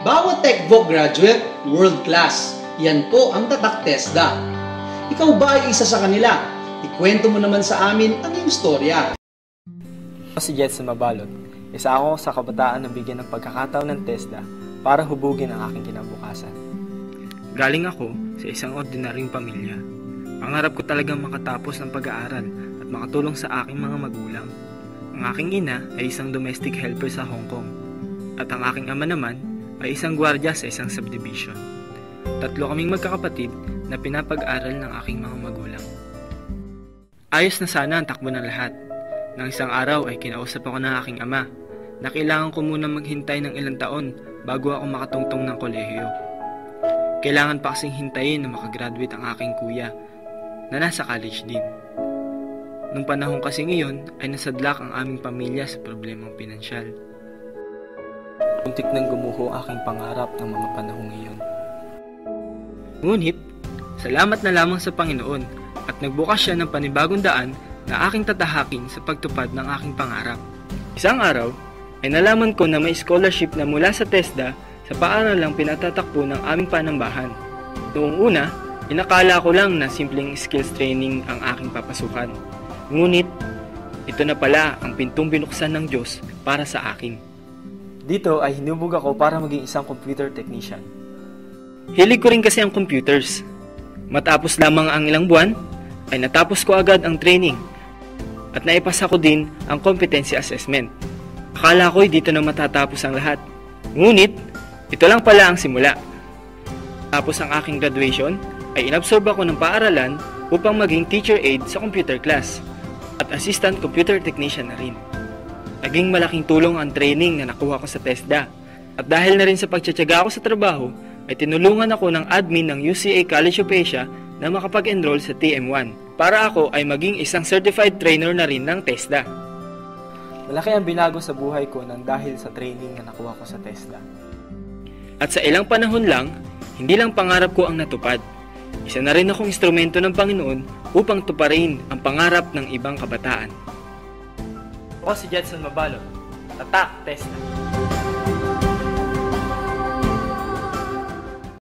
Bawat TechVoc graduate, world class. Yan po ang tatak TESDA. Ikaw ba ay isa sa kanila? Ikwento mo naman sa amin ang iyong storya. Ako si Jetson Mabalot. Isa ako sa kabataan na bigyan ng pagkakataon ng TESDA para hubugin ang aking kinabukasan. Galing ako sa isang ordinaryong pamilya. Pangarap ko talagang makatapos ng pag-aaral at makatulong sa aking mga magulang. Ang aking ina ay isang domestic helper sa Hong Kong at ang aking ama naman ay isang gwardiya sa isang subdivision. Tatlo kaming magkakapatid na pinapag-aral ng aking mga magulang. Ayos na sana ang takbo ng lahat. Nang isang araw ay kinausap ako ng aking ama na kailangan ko muna maghintay ng ilang taon bago ako makatungtong ng kolehiyo. Kailangan pa kasing hintayin na makagraduate ang aking kuya na nasa college din. Nung panahon kasi ngayon ay nasadlak ang aming pamilya sa problemang pinansyal. Muntik nang gumuho aking pangarap ng mga panahong iyon. Ngunit, salamat na lamang sa Panginoon at nagbukas siya ng panibagong daan na aking tatahakin sa pagtupad ng aking pangarap. Isang araw, ay nalaman ko na may scholarship na mula sa TESDA sa paaralang pinatatakbo ng aming panambahan. Noong una, inakala ko lang na simpleng skills training ang aking papasukan. Ngunit, ito na pala ang pintong binuksan ng Diyos para sa akin. Dito ay hinubog ako para maging isang computer technician. Hilig ko rin kasi ang computers. Matapos lamang ang ilang buwan, ay natapos ko agad ang training at naipasa ko din ang competency assessment. Akala ko'y dito na matatapos ang lahat. Ngunit, ito lang pala ang simula. Tapos ang aking graduation, ay inabsorb ako ng paaralan upang maging teacher aide sa computer class at assistant computer technician na rin. Naging malaking tulong ang training na nakuha ko sa TESDA at dahil na rin sa pagtsatsaga ako sa trabaho, ay tinulungan ako ng admin ng UCA College of Asia na makapag-enroll sa TM1 para ako ay maging isang certified trainer na rin ng TESDA. Malaki ang binago sa buhay ko nang dahil sa training na nakuha ko sa TESDA. At sa ilang panahon lang, hindi lang pangarap ko ang natupad. Isa na rin akong instrumento ng Panginoon upang tuparin ang pangarap ng ibang kabataan. Ako si Jetson Mabalot. Tatak TESDA.